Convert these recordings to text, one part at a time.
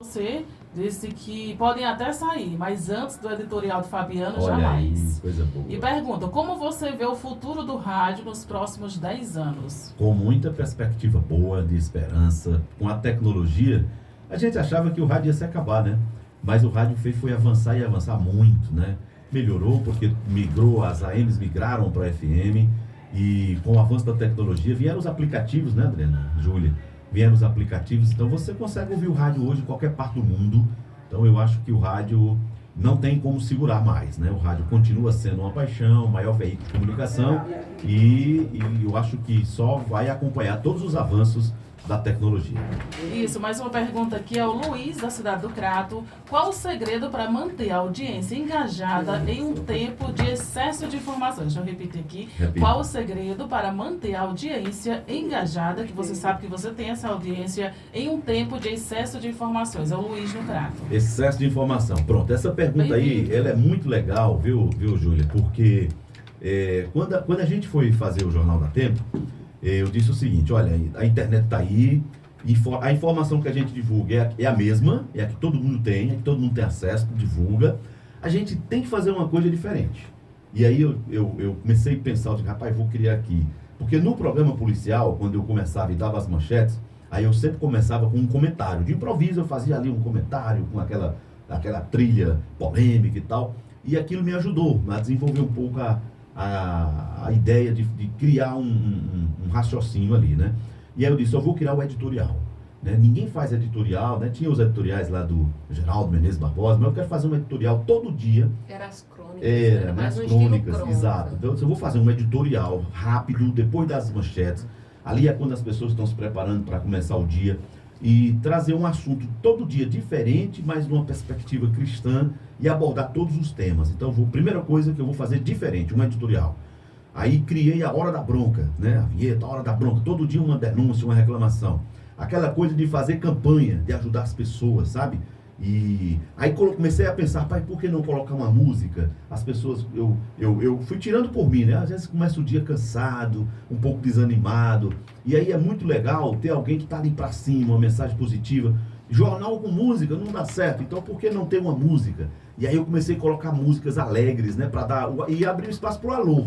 Você disse que podem até sair, mas antes do editorial de Fabiano, Olha jamais. aí, coisa boa. E pergunta, como você vê o futuro do rádio nos próximos 10 anos? Com muita perspectiva boa, de esperança, com a tecnologia, a gente achava que o rádio ia se acabar, né? Mas o rádio foi avançar e avançar muito, né? Melhorou porque migrou, as AMs migraram para a FM e com o avanço da tecnologia vieram os aplicativos, né, Adriana, Júlia? Vieram os aplicativos, então você consegue ouvir o rádio hoje em qualquer parte do mundo. Então eu acho que o rádio não tem como segurar mais, né? O rádio continua sendo uma paixão, o maior veículo de comunicação e eu acho que só vai acompanhar todos os avanços da tecnologia. Isso, mais uma pergunta aqui é o Luiz, da cidade do Crato. Qual o segredo para manter a audiência engajada em um tempo de excesso de informações? Deixa eu repetir aqui. Repita. Qual o segredo para manter a audiência engajada, que você sabe que você tem essa audiência, em um tempo de excesso de informações? É o Luiz do Crato. Excesso de informação. Pronto, essa pergunta aí, Bem-vindo. ela é muito legal, viu Júlia? Porque quando a gente foi fazer o Jornal da Tempo, eu disse o seguinte, olha, a internet está aí, a informação que a gente divulga é a mesma, é a que todo mundo tem, é que todo mundo tem acesso, divulga. A gente tem que fazer uma coisa diferente. E aí eu comecei a pensar, eu disse, rapaz, vou criar aqui. Porque no programa policial, quando eu começava e dava as manchetes, aí eu sempre começava com um comentário. De improviso eu fazia ali um comentário com aquela trilha polêmica e tal. E aquilo me ajudou a desenvolver um pouco a ideia de criar um raciocínio ali, né? E aí eu disse, eu vou criar o editorial. Né? Ninguém faz editorial, né? Tinha os editoriais lá do Geraldo Menezes Barbosa, mas eu quero fazer um editorial todo dia. Era as crônicas. Era, mais nas um estilo crônicas, crônica. exato. Então eu vou fazer um editorial rápido, depois das manchetes. Ali é quando as pessoas estão se preparando para começar o dia. E trazer um assunto todo dia diferente, mas numa perspectiva cristã e abordar todos os temas. Então, primeira coisa que eu vou fazer diferente, um editorial. Aí criei a Hora da Bronca, né? A vinheta, a Hora da Bronca, todo dia uma denúncia, uma reclamação. Aquela coisa de fazer campanha, de ajudar as pessoas, sabe? E aí comecei a pensar, pai, por que não colocar uma música? As pessoas, eu fui tirando por mim, né? Às vezes começa o dia cansado, um pouco desanimado. E aí é muito legal ter alguém que está ali para cima, uma mensagem positiva. Jornal com música não dá certo, então por que não ter uma música? E aí eu comecei a colocar músicas alegres, né? E abrir um espaço para o alô,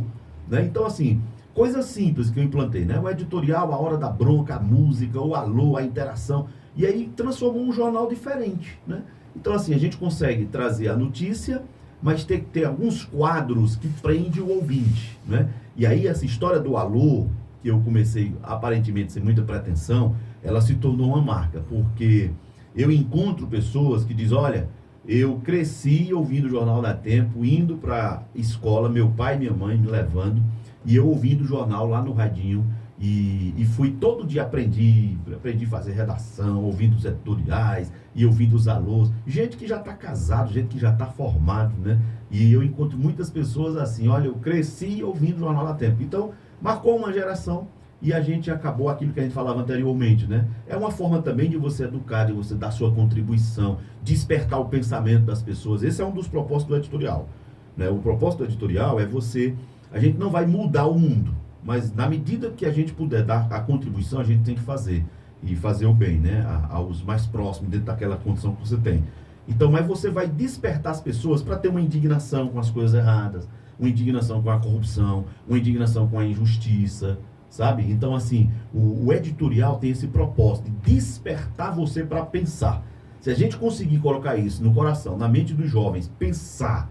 né? Então assim, coisas simples que eu implantei, né? O editorial, a Hora da Bronca, a música, o alô, a interação. E aí transformou um jornal diferente, né? Então assim, a gente consegue trazer a notícia, mas tem que ter alguns quadros que prendem o ouvinte, né? E aí essa história do alô, que eu comecei aparentemente sem muita pretensão, ela se tornou uma marca, porque eu encontro pessoas que dizem, olha, eu cresci ouvindo o Jornal da Tempo, indo para escola, meu pai e minha mãe me levando, e eu ouvindo o jornal lá no radinho, e fui todo dia, aprendi a fazer redação, ouvindo os editoriais, e ouvindo os alôs, gente que já está casado, gente que já está formado, né? E eu encontro muitas pessoas assim, olha, eu cresci ouvindo o Jornal da Tempo. Então, marcou uma geração e a gente acabou aquilo que a gente falava anteriormente, né? É uma forma também de você educar, de você dar sua contribuição, despertar o pensamento das pessoas. Esse é um dos propósitos do editorial, né? O propósito do editorial é a gente não vai mudar o mundo, mas na medida que a gente puder dar a contribuição, a gente tem que fazer. E fazer o bem, né? Aos mais próximos, dentro daquela condição que você tem. Então, mas você vai despertar as pessoas para ter uma indignação com as coisas erradas, uma indignação com a corrupção, uma indignação com a injustiça, sabe? Então, assim, o editorial tem esse propósito de despertar você para pensar. Se a gente conseguir colocar isso no coração, na mente dos jovens, pensar,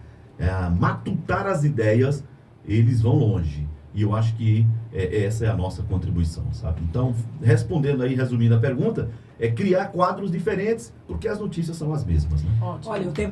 matutar as ideias, eles vão longe. E eu acho que essa é a nossa contribuição, sabe? Então, respondendo aí, resumindo a pergunta, é criar quadros diferentes, porque as notícias são as mesmas, né? Ótimo. Olha, o tempo